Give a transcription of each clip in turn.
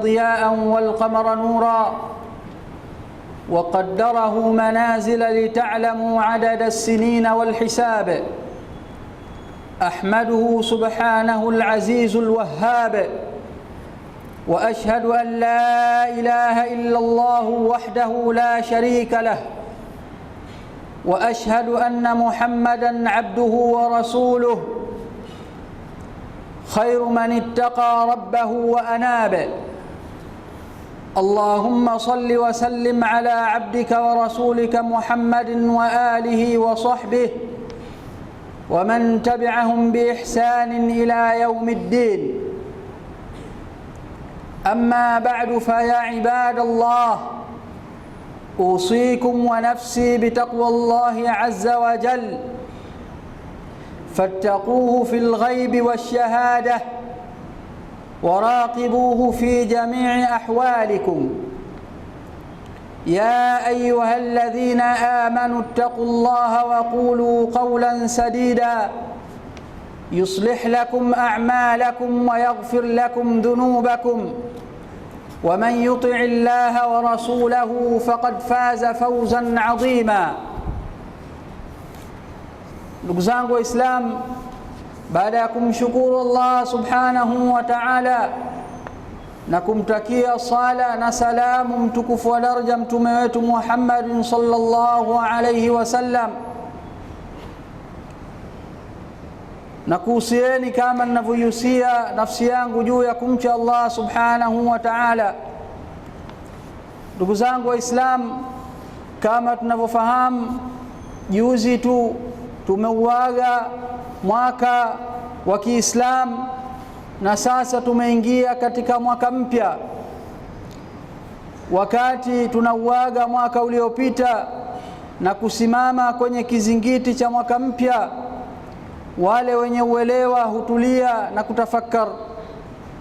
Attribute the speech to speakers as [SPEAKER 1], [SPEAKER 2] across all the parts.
[SPEAKER 1] ضياء والقمر نورا وقدره منازل لتعلموا عدد السنين والحساب. أحمده سبحانه العزيز الوهاب، وأشهد أن لا إله إلا الله وحده لا شريك له، وأشهد أن محمدًا عبده ورسوله خير من اتقى ربه وأناب. اللهم صل وسلم على عبدك ورسولك محمد وآله وصحبه ومن تبعهم بإحسان إلى يوم الدين. أما بعد، فيا عباد الله، أوصيكم ونفسي بتقوى الله عز وجل، فاتقوه في الغيب والشهادة، وراقبوه في جميع أحوالكم. يا أيها الذين آمنوا اتقوا الله وقولوا قولا سديدا يصلح لكم أعمالكم ويغفر لكم ذنوبكم، ومن يطع الله ورسوله فقد فاز فوزا عظيما. Ndugu zangu Waislamu, baada ya kumshukuru Allah subhanahu wa ta'ala na kumtakia sala na salamu mtukufu wa daraja mtume wetu Muhammad sallallahu alayhi wasallam, na kuhusieni kama ninavyohusia nafsi yangu juu ya kumcha Allah subhanahu wa ta'ala. Ndugu zangu Waislamu, kama tunavyofahamu, juzi tu tumeuaga mwaka wa Kiislamu na sasa tumeingia katika mwaka mpya. Wakati tunauaga mwaka uliopita na kusimama kwenye kizingiti cha mwaka mpya, wale wenye uelewa hutulia na kutafakar,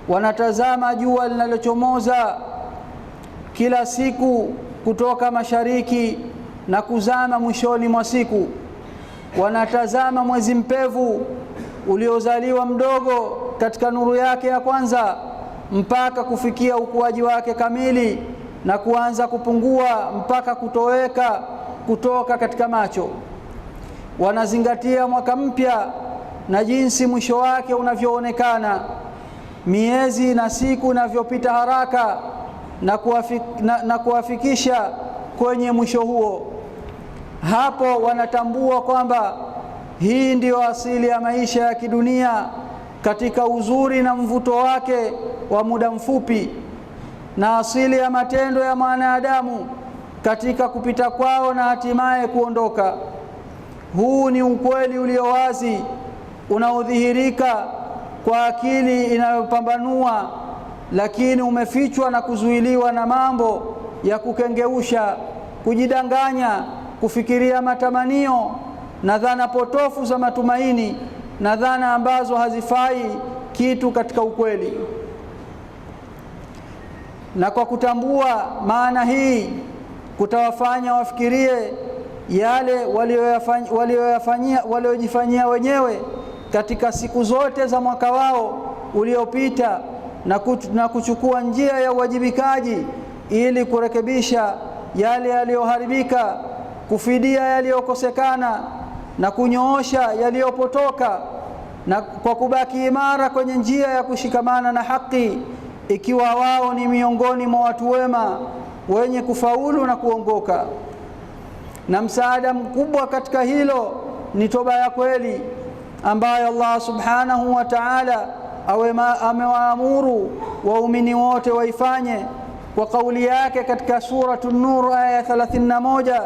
[SPEAKER 1] wanatazama jua linalochomoza kila siku kutoka mashariki na kuzama mwishoni mwa siku. Wanatazama mwezi mpevu uliozaliwa mdogo katika nuru yake ya kwanza mpaka kufikia ukuaji wake kamili na kuanza kupungua mpaka kutoweka kutoka katika macho. Wanazingatia mwaka mpya na jinsi mwisho wake unavyoonekana, miezi na siku inavyopita haraka na kuwafikisha kwenye mwisho huo. Hapo wanatambua kwamba hii ndiyo asili ya maisha ya kidunia katika uzuri na mvuto wake wa muda mfupi, na asili ya matendo ya mwanadamu katika kupita kwao na hatimaye kuondoka. Huu ni ukweli ulio wazi unaodhihirika kwa akili inayopambanua, lakini umefichwa na kuzuiliwa na mambo ya kukengeusha, kujidanganya, kufikiria matamanio na dhana potofu za matumaini na dhana ambazo hazifai kitu katika ukweli. Na kwa kutambua maana hii kutawafanya wafikirie yale waliojifanyia wenyewe katika siku zote za mwaka wao uliopita na kuchukua njia ya uwajibikaji ili kurekebisha yale yaliyoharibika, kufidia yaliyokosekana na kunyoosha yaliyopotoka, na kwa kubaki imara kwenye njia ya kushikamana na haki, ikiwa wao ni miongoni mwa watu wema wenye kufaulu na kuongoka. Na msaada mkubwa katika hilo ni toba ya kweli ambayo Allah subhanahu wa ta'ala amewaamuru waumini wote waifanye kwa kauli yake katika suratu An-Nur aya 31,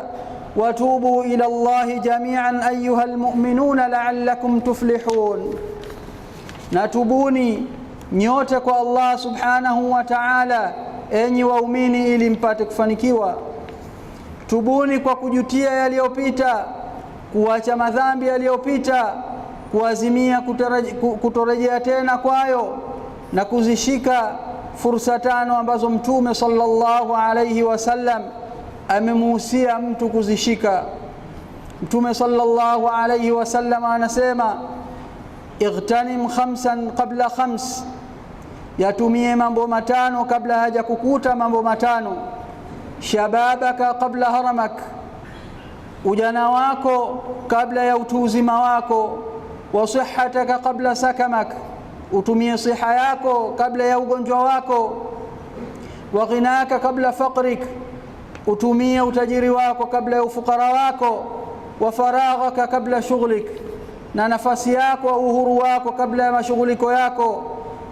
[SPEAKER 1] watubu ila Allahi jami'an ayyuhal mu'minuna la'allakum tuflihun. Na tubuni nyote kwa Allah subhanahu wa ta'ala, enyi waumini, ili mpate kufanikiwa. Tubuni kwa kujutia yaliyopita, kuacha madhambi yaliyopita, kuazimia kutorejea tena kwayo, na kuzishika fursa tano ambazo Mtume sallallahu alayhi wasallam amemuhusia mtu kuzishika. Mtume sallallahu alayhi wasallam anasema, اغتنم خمسا قبل خمس yatumie mambo matano kabla haja kukuta mambo matano. Shababaka qabla haramak, ujana wako kabla ya utu uzima wako. Wa sihhataka qabla sakamak, utumie siha yako kabla ya ugonjwa wako. Wa ghinaka qabla faqrik, utumie utajiri wako kabla ya ufukara wako. Wa faraghaka kabla shughlik, na nafasi yako au uhuru wako kabla ya mashughuliko yako.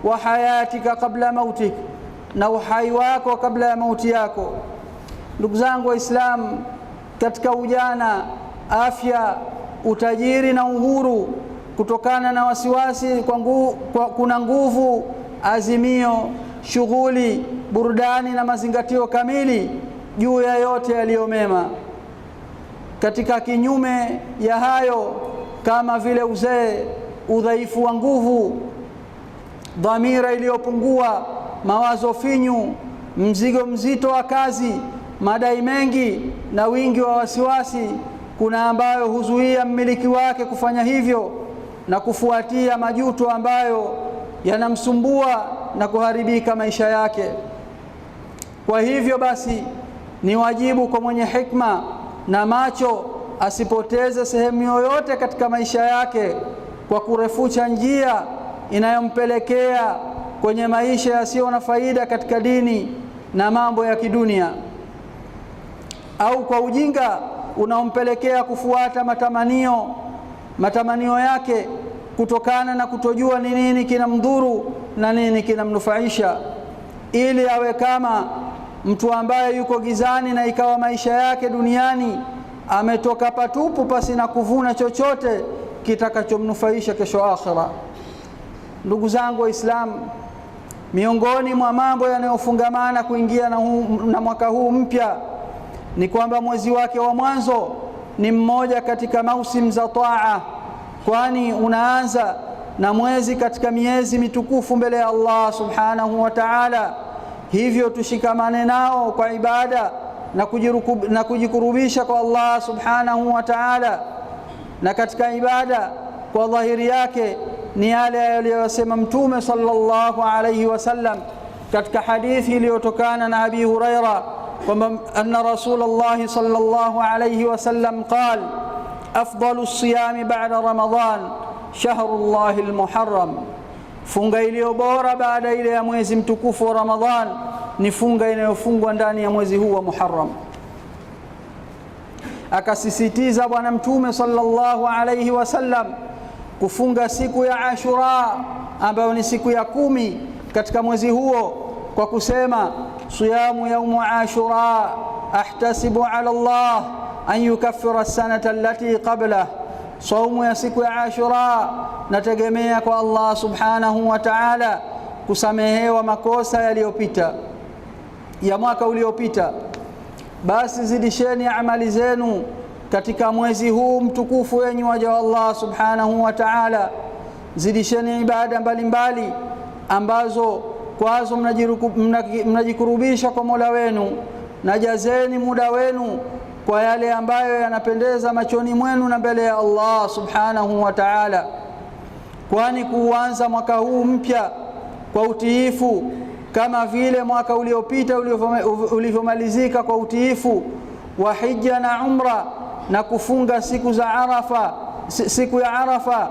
[SPEAKER 1] Wa hayatika kabla mautik, na uhai wako kabla ya mauti yako. Ndugu zangu Waislamu, katika ujana, afya, utajiri na uhuru, kutokana na wasiwasi kuna nguvu, azimio, shughuli, burudani na mazingatio kamili juu ya yote yaliyo mema. Katika kinyume ya hayo, kama vile uzee, udhaifu wa nguvu, dhamira iliyopungua, mawazo finyu, mzigo mzito wa kazi, madai mengi na wingi wa wasiwasi, kuna ambayo huzuia mmiliki wake kufanya hivyo na kufuatia majuto ambayo yanamsumbua na kuharibika maisha yake. Kwa hivyo basi, ni wajibu kwa mwenye hikma na macho asipoteze sehemu yoyote katika maisha yake kwa kurefusha njia inayompelekea kwenye maisha yasiyo na faida katika dini na mambo ya kidunia, au kwa ujinga unaompelekea kufuata matamanio yake kutokana na kutojua ni nini kinamdhuru na nini kinamnufaisha, ili awe kama mtu ambaye yuko gizani na ikawa maisha yake duniani ametoka patupu pasi na kuvuna chochote kitakachomnufaisha kesho akhira. Ndugu zangu Waislamu, miongoni mwa mambo yanayofungamana kuingia na mwaka huu mpya ni kwamba mwezi wake wa mwanzo ni mmoja katika mausim za taa, kwani unaanza na mwezi katika miezi mitukufu mbele ya Allah subhanahu wa ta'ala. Hivyo tushikamane nao kwa ibada na kujikurubisha kwa Allah subhanahu wa ta'ala. Na katika ibada kwa dhahiri yake ni yale aliyosema Mtume sallallahu alayhi wasallam katika hadithi iliyotokana na Abi Huraira kwamba anna Rasulullah sallallahu alayhi wasallam qala afdalu as-siyami ba'da Ramadan shahrullahi al-muharram, funga iliyo bora baada ile ya mwezi mtukufu wa Ramadhan ni funga inayofungwa ndani ya mwezi huu wa Muharram. Akasisitiza Bwana Mtume sallallahu alayhi wasallam kufunga siku ya Ashura ambayo ni siku ya 10 katika mwezi huo kwa kusema siyamu yaumu Ashura ahtasibu ala Allah an yukaffira as-sanata allati qablah, saumu ya siku ya Ashura nategemea kwa Allah subhanahu wa ta'ala kusamehewa makosa yaliyopita ya mwaka uliopita. Basi zidisheni amali zenu katika mwezi huu mtukufu yenye waja wa Allah subhanahu wa ta'ala. Zidisheni ibada mbalimbali ambazo kwazo mnajikurubisha kwa Mola wenu, na jazeni muda wenu kwa yale ambayo yanapendeza machoni mwenu na mbele ya Allah subhanahu wa ta'ala, kwani kuanza mwaka huu mpya kwa utiifu kama vile mwaka uliopita ulivyomalizika kwa utiifu wa hija na umra na kufunga siku ya Arafa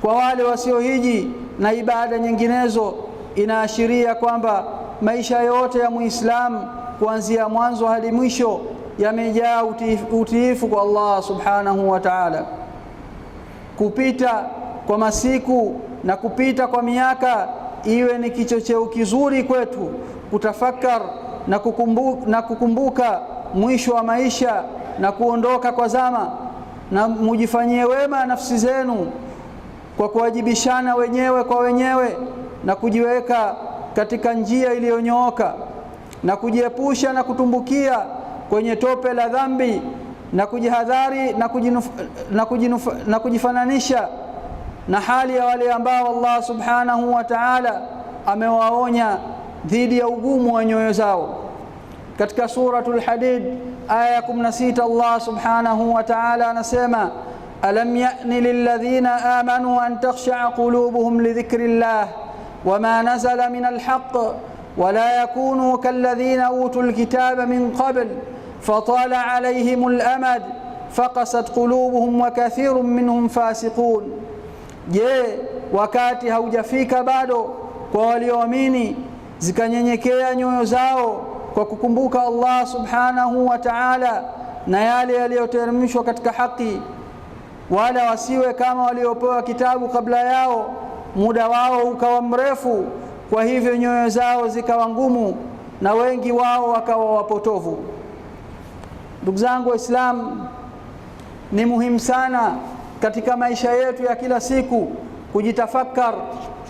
[SPEAKER 1] kwa wale wasiohiji na ibada nyinginezo, inaashiria kwamba maisha yote ya Muislamu kuanzia mwanzo hadi mwisho yamejaa utiifu kwa Allah subhanahu wa ta'ala. Kupita kwa masiku na kupita kwa miaka iwe ni kichocheo kizuri kwetu kutafakar na kukumbuka mwisho wa maisha na kuondoka kwa zama, na mujifanyie wema nafsi zenu kwa kuwajibishana wenyewe kwa wenyewe na kujiweka katika njia iliyonyooka na kujiepusha na kutumbukia kwenye tope la dhambi na kujihadhari na kujifananisha na hali ya wale ambao Allah subhanahu wa ta'ala amewaonya dhidi ya ugumu wa nyoyo zao. Katika suratul Hadid aya 16 Allah subhanahu wa ta'ala anasema alam ya'ni lilladhina amanu an takhsha'a qulubuhum li dhikrillah وما نزل من الحق ولا يكونوا كالذين أوتوا الكتاب من قبل فطال عليهم الأمد فقست قلوبهم وكثير منهم فاسقون. Je, wakati haujafika bado kwa walioamini zikanyenyekea nyoyo zao kwa kukumbuka Allah subhanahu wa ta'ala na yale yaliyoteremshwa katika haki, wala wasiwe kama waliopewa kitabu kabla yao, muda wao ukawa mrefu, kwa hivyo nyoyo zao zikawa ngumu na wengi wao wakawa wapotovu. Ndugu zangu Waislamu, ni muhimu sana katika maisha yetu ya kila siku kujitafakar,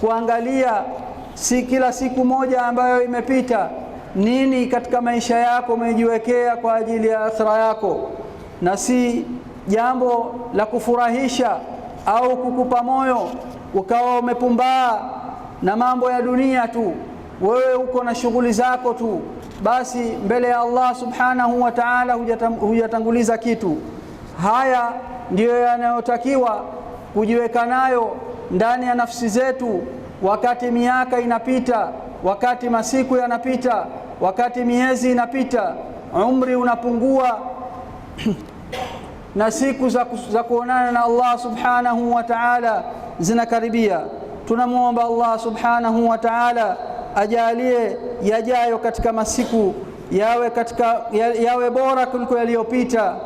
[SPEAKER 1] kuangalia si kila siku moja ambayo imepita, nini katika maisha yako umejiwekea kwa ajili ya akhira yako, na si jambo la kufurahisha au kukupa moyo ukawa umepumbaa na mambo ya dunia tu, wewe uko na shughuli zako tu, basi mbele ya Allah subhanahu wa ta'ala hujatanguliza kitu. Haya ndiyo yanayotakiwa kujiweka nayo ndani ya nafsi zetu, wakati miaka inapita, wakati masiku yanapita, wakati miezi inapita, umri unapungua na siku za kuonana na Allah subhanahu wa ta'ala zinakaribia. Tunamuomba Allah subhanahu wa ta'ala ajalie yajayo katika masiku yawe bora kuliko yaliyopita,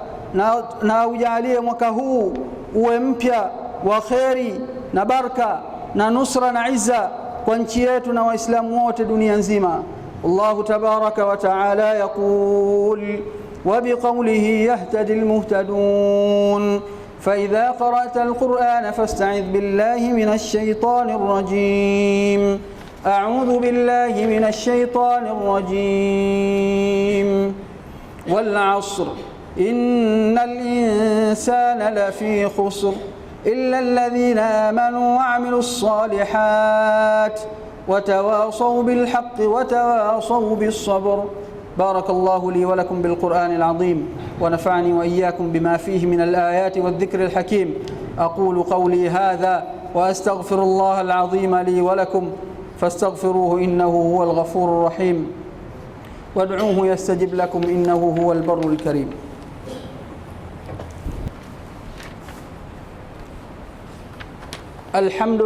[SPEAKER 1] na ujalie mwaka huu uwe mpya wa kheri na baraka na nusra na izza kwa nchi yetu na waislamu wote dunia nzima. Allah tabaraka wa ta'ala yaqul وبقوله يهتدي المهتدون فإذا قرأت القرآن فاستعذ بالله من الشيطان الرجيم. أعوذ بالله من الشيطان الرجيم. والعصر إن الإنسان لفي خسر إلا الذين آمنوا وعملوا الصالحات وتواصوا بالحق وتواصوا بالصبر. بارك الله لي ولكم بالقرآن العظيم ونفعني وإياكم بما فيه من الآيات والذكر الحكيم. أقول قولي هذا وأستغفر الله العظيم لي ولكم فاستغفروه إنه هو الغفور الرحيم وادعوه يستجب لكم إنه هو البر الكريم. الحمد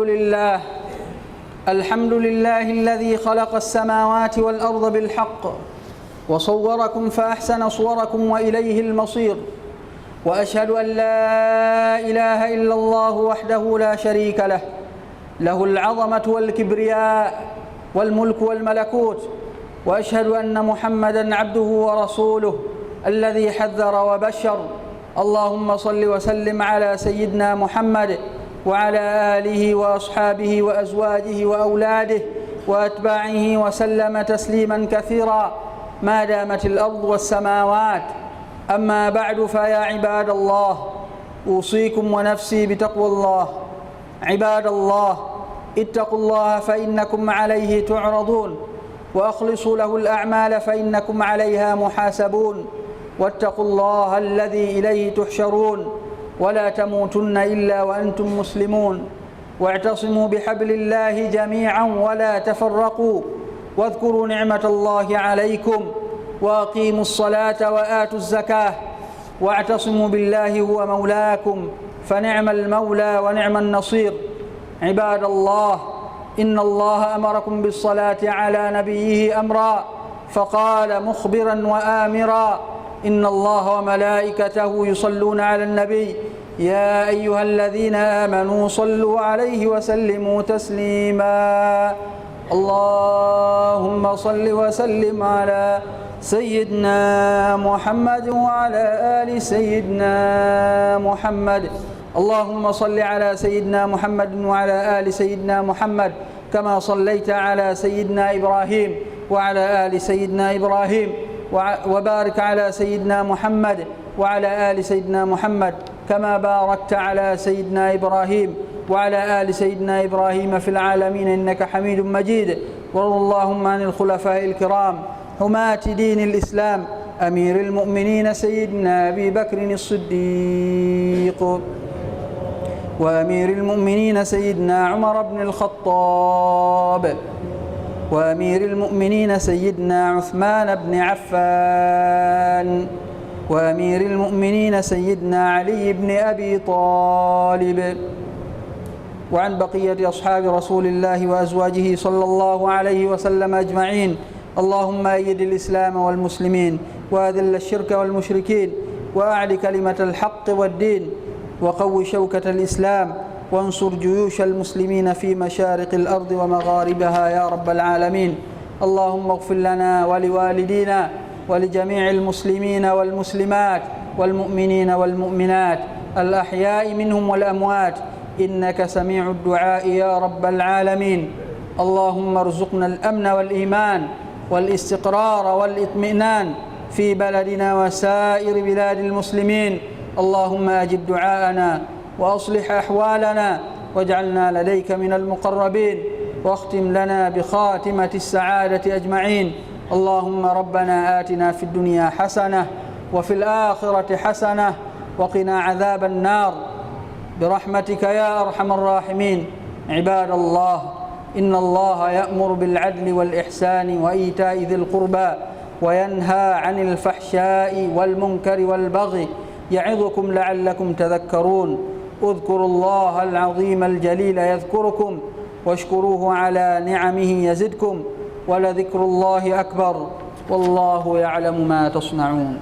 [SPEAKER 1] لله الذي خلق السماوات والأرض بالحق وصوركم فأحسن صوركم وإليه المصير. وأشهد أن لا إله إلا الله وحده لا شريك له، له العظمة والكبرياء والملك والملكوت. وأشهد أن محمدًا عبده ورسوله الذي حذر وبشر. اللهم صل وسلم على سيدنا محمد وعلى آله وأصحابه وأزواجه وأولاده وأتباعه وسلم تسليمًا كثيرًا ما دامت الأرض والسماوات. أما بعد، فيا عباد الله، أوصيكم ونفسي بتقوى الله. عباد الله، اتقوا الله فإنكم عليه تعرضون، وأخلصوا له الأعمال فإنكم عليها محاسبون. واتقوا الله الذي إليه تحشرون، ولا تموتن إلا وأنتم مسلمون. واعتصموا بحبل الله جميعا ولا تفرقوا، واذكروا نعمة الله عليكم، وأقيموا الصلاة وآتوا الزكاة، واعتصموا بالله هو مولاكم، فنعم المولى ونعم النصير. عباد الله، إن الله أمركم بالصلاة على نبيه أمرا، فقال مخبرا وآمرا: إن الله وملائكته يصلون على النبي يا أيها الذين آمنوا صلوا عليه وسلموا تسليما. اللهم صل وسلم على سيدنا محمد وعلى آل سيدنا محمد. اللهم صل على سيدنا محمد وعلى آل سيدنا محمد كما صليت على سيدنا إبراهيم وعلى آل سيدنا إبراهيم، وبارك على سيدنا محمد وعلى آل سيدنا محمد كما باركت على سيدنا إبراهيم وعلى آل سيدنا إبراهيم في العالمين إنك حميد مجيد. وارض اللهم عن الخلفاء الكرام حماة دين الإسلام، أمير المؤمنين سيدنا أبي بكر الصديق وأمير المؤمنين سيدنا عمر بن الخطاب، وأمير المؤمنين سيدنا عثمان بن عفان، وأمير المؤمنين سيدنا علي بن أبي طالب، وعن بقية أصحاب رسول الله وأزواجه صلى الله عليه وسلم أجمعين. اللهم أيد الإسلام والمسلمين، وأذل الشرك والمشركين، وأعل كلمة الحق والدين، وقو شوكة الإسلام، وانصر جيوش المسلمين في مشارق الأرض ومغاربها يا رب العالمين. اللهم اغفر لنا ولوالدينا ولجميع المسلمين والمسلمات والمؤمنين والمؤمنات الأحياء منهم والأموات، إنك سميع الدعاء يا رب العالمين. اللهم ارزقنا الأمن والإيمان والاستقرار والاطمئنان في بلدنا وسائر بلاد المسلمين. اللهم أجب دعاءنا وأصلح أحوالنا واجعلنا لديك من المقربين، واختم لنا بخاتمة السعادة أجمعين. اللهم ربنا آتنا في الدنيا حسنة وفي الآخرة حسنة وقنا عذاب النار برحمتك يا أرحم الراحمين. عباد الله، إن الله يأمر بالعدل والإحسان وإيتاء ذي القربى وينهى عن الفحشاء والمنكر والبغي، يعظكم لعلكم تذكرون. اذكروا الله العظيم الجليل يذكركم، واشكروه على نعمه يزدكم، ولذكر الله أكبر، والله يعلم ما تصنعون.